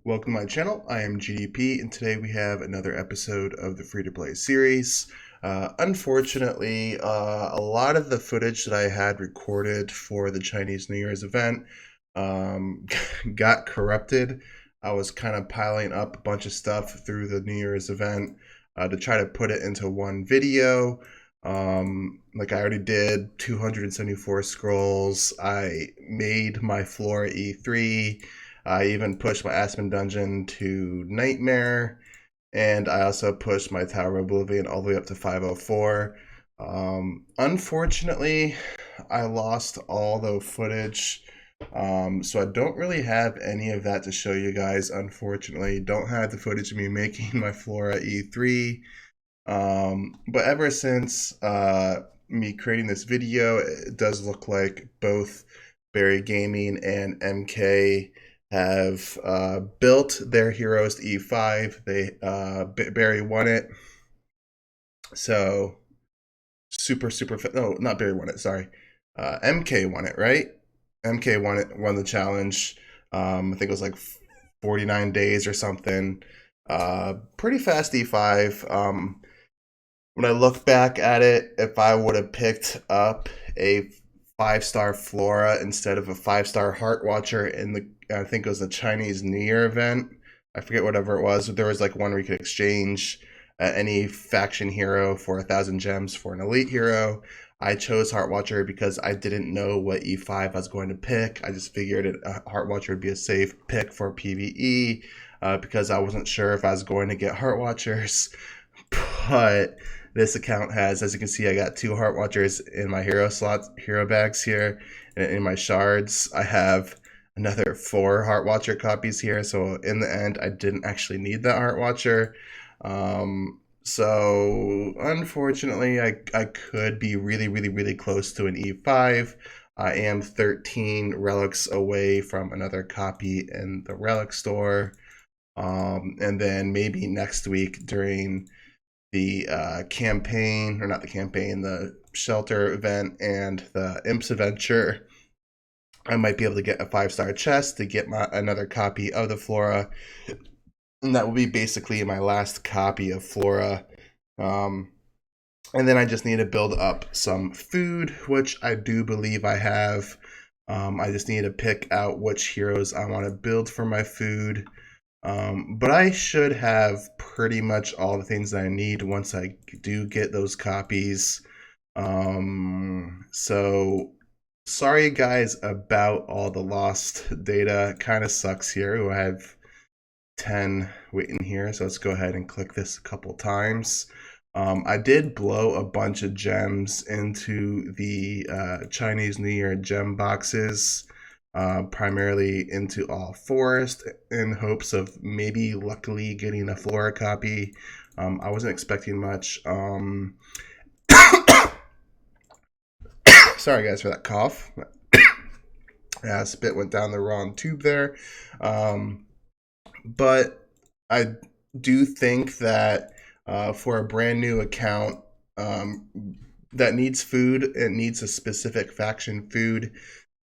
Welcome to my channel. I am GDP, and today we have another episode of the Free-to-Play series. Unfortunately, a lot of the footage that I had recorded for the Chinese New Year's event got corrupted. I was kind of piling up a bunch of stuff through the New Year's event to try to put it into one video. Like I already did 274 scrolls. I made my Flora E3. I even pushed my Aspen Dungeon to Nightmare, and I also pushed my Tower of Oblivion all the way up to 504. Unfortunately, I lost all the footage, so I don't really have any of that to show you guys, unfortunately. Don't have the footage of me making my Flora E3. But ever since me creating this video, it does look like both Barry Gaming and MK have built their heroes to E5. Barry won it, so super. No, not Barry won it. Sorry, MK won it. Right? MK won it. Won the challenge. I think it was like 49 days or something. Pretty fast E5. When I look back at it, if I would have picked up a 5-star Flora instead of a 5-star Heart Watcher in the, I think it was the Chinese New Year event. I forget whatever it was. There was like one where you could exchange any faction hero for 1,000 gems for an elite hero. I chose Heart Watcher because I didn't know what E5 I was going to pick. I just figured Heart Watcher would be a safe pick for PvE because I wasn't sure if I was going to get Heart Watchers. But this account has, as you can see, I got 2 Heart Watchers in my hero bags here. And in my shards, I have another 4 Heart Watcher copies here. So in the end, I didn't actually need that Heart Watcher. So unfortunately, I could be really close to an E5. I am 13 relics away from another copy in the relic store. And then maybe next week during the campaign, or not the campaign, the shelter event and the Imps Adventure, I might be able to get a 5-star chest to get another copy of the Flora. And that will be basically my last copy of Flora. And then I just need to build up some food, which I do believe I have. I just need to pick out which heroes I want to build for my food. But I should have pretty much all the things that I need once I do get those copies. So sorry guys about all the lost data. Kind of sucks here. I have 10 waiting here, so let's go ahead and click this a couple times. I did blow a bunch of gems into the Chinese New Year gem boxes. Primarily into all forest in hopes of maybe luckily getting a Flora copy. I wasn't expecting much. Sorry guys for that cough. Spit went down the wrong tube there. But I do think that for a brand new account that needs food, it needs a specific faction food.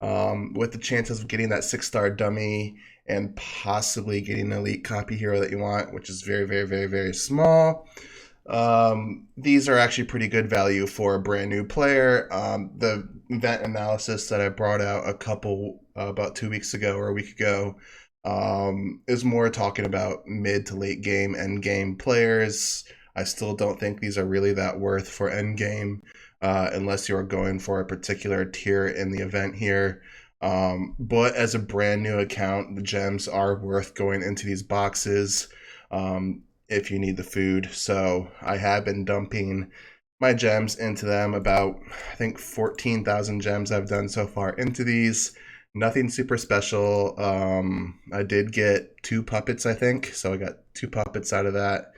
With the chances of getting that 6-star dummy and possibly getting an elite copy hero that you want, which is very small. These are actually pretty good value for a brand new player. The event analysis that I brought out about 2 weeks ago or a week ago is more talking about mid to late game, end game players. I still don't think these are really that worth for end game. Unless you're going for a particular tier in the event here. But as a brand new account, the gems are worth going into these boxes if you need the food. So I have been dumping my gems into them. About, I think, 14,000 gems I've done so far into these. Nothing super special. I did get 2 puppets, I think. So I got 2 puppets out of that.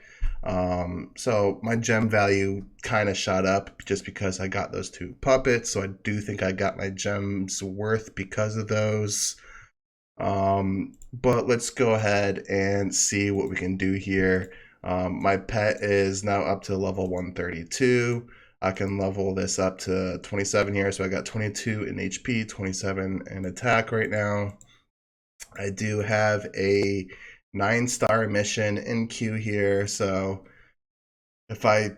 So my gem value kind of shot up just because I got those 2 puppets. So I do think I got my gems worth because of those. But let's go ahead and see what we can do here. My pet is now up to level 132. I can level this up to 27 here. So I got 22 in HP, 27 in attack right now. I do have a 9-star mission in queue here. So if I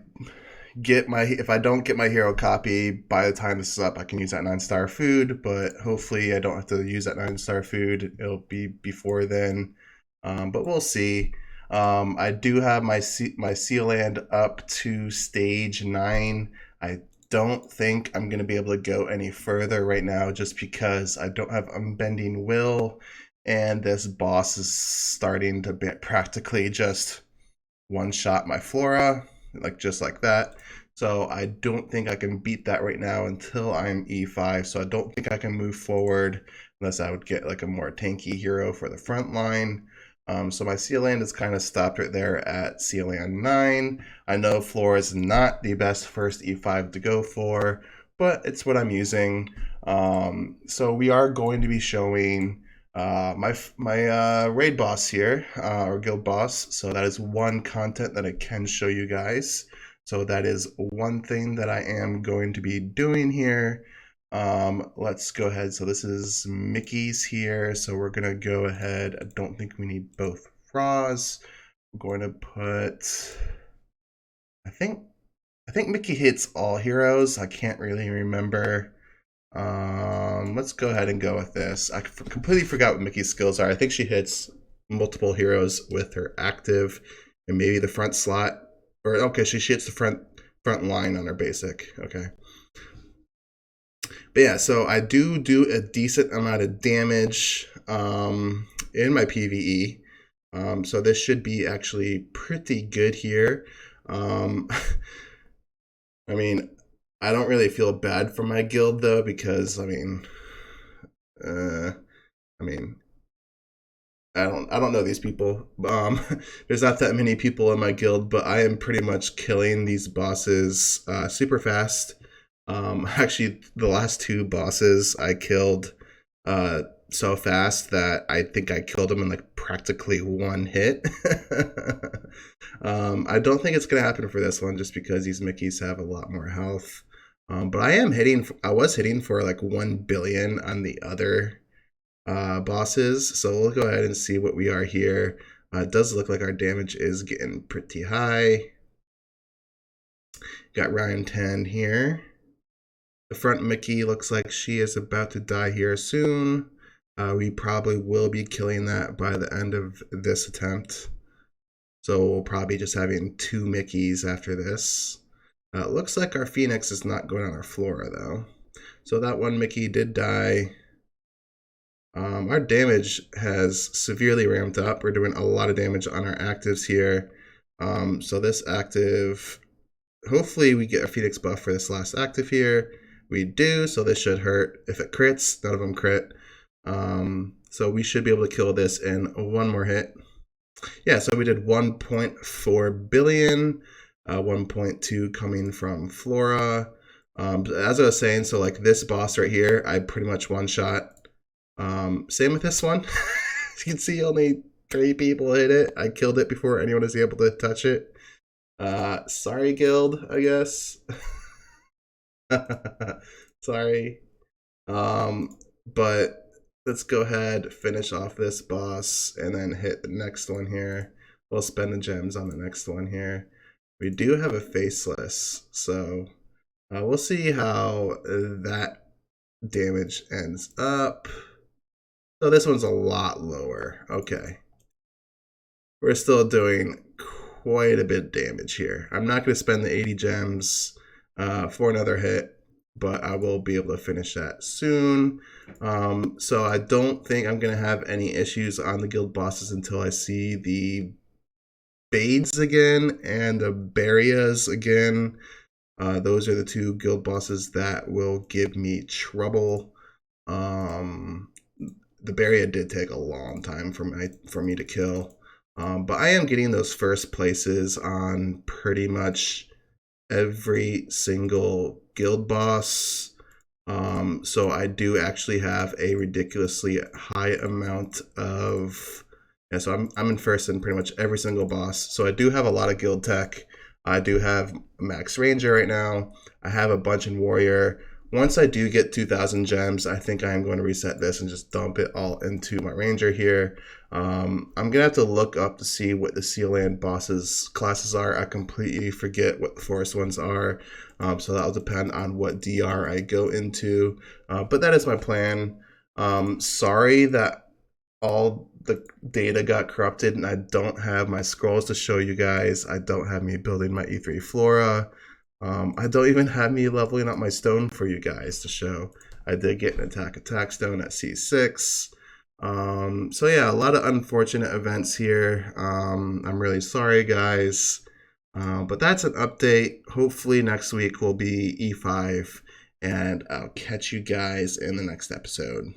don't get my hero copy by the time this is up, I can use that 9-star food, but hopefully I don't have to use that 9-star food. It'll be before then, but we'll see. I do have my Seal Land up to stage 9. I don't think I'm going to be able to go any further right now just because I don't have Unbending Will, and this boss is starting to practically just one-shot my Flora, like just like that. So I don't think I can beat that right now until I'm E5. So I don't think I can move forward unless I would get like a more tanky hero for the front line. So my Seal Land is kind of stopped right there at Seal Land 9. I know Flora is not the best first E5 to go for, but it's what I'm using. So we are going to be showing my raid boss here, or guild boss. So that is one content that I can show you guys. So that is one thing that I am going to be doing here. Let's go ahead. So this is Mickey's here. So we're gonna go ahead. I don't think we need both raws. I'm going to put, I think Mickey hits all heroes. I can't really remember. Let's go ahead and go with this. I completely forgot what Mickey's skills are. I think she hits multiple heroes with her active and maybe the front slot. Or okay, she hits the front line on her basic. Okay. But yeah, so I do a decent amount of damage in my PvE. So this should be actually pretty good here. I mean, I don't really feel bad for my guild though, because I don't know these people. There's not that many people in my guild, but I am pretty much killing these bosses super fast. Actually, the last 2 bosses I killed so fast that I think I killed them in like practically one hit. I don't think it's gonna happen for this one just because these Mickeys have a lot more health. But I was hitting for like 1 billion on the other bosses. So we'll go ahead and see what we are here. It does look like our damage is getting pretty high. Got Ryan 10 here. The front Mickey looks like she is about to die here soon. We probably will be killing that by the end of this attempt. So we'll probably just having 2 Mickeys after this. Looks like our Phoenix is not going on our Flora though. So that one Mickey did die. Our damage has severely ramped up. We're doing a lot of damage on our actives here. So this active, hopefully we get a Phoenix buff for this last active here. We do, so this should hurt. If it crits, none of them crit. So we should be able to kill this in 1 more hit. Yeah, so we did 1.4 billion, 1.2 coming from Flora. As I was saying, so like this boss right here, I pretty much one-shot. Same with this one. As you can see, only 3 people hit it. I killed it before anyone was able to touch it. Sorry, guild, I guess. Sorry. But let's go ahead, finish off this boss, and then hit the next one here. We'll spend the gems on the next one here. We do have a faceless, so we'll see how that damage ends up. So this one's a lot lower. Okay. We're still doing quite a bit of damage here. I'm not going to spend the 80 gems for another hit, but I will be able to finish that soon. So I don't think I'm going to have any issues on the guild bosses until I see the Bades again and the Barias again. Those are the 2 guild bosses that will give me trouble. The Baria did take a long time for me to kill. But I am getting those first places on pretty much every single guild boss. So I do actually have a ridiculously high amount of, yeah, so I'm in first in pretty much every single boss. So I do have a lot of guild tech. I do have Max Ranger right now. I have a bunch in Warrior. Once I do get 2,000 gems, I think I am going to reset this and just dump it all into my ranger here. I'm gonna have to look up to see what the Seal Land bosses classes are. I completely forget what the forest ones are, so that'll depend on what DR I go into. But that is my plan. Sorry that all the data got corrupted and I don't have my scrolls to show you guys. I don't have me building my E3 flora. I don't even have me leveling up my stone for you guys to show. I did get an attack stone at C6. So yeah, a lot of unfortunate events here. I'm really sorry, guys. But that's an update. Hopefully next week will be E5, and I'll catch you guys in the next episode.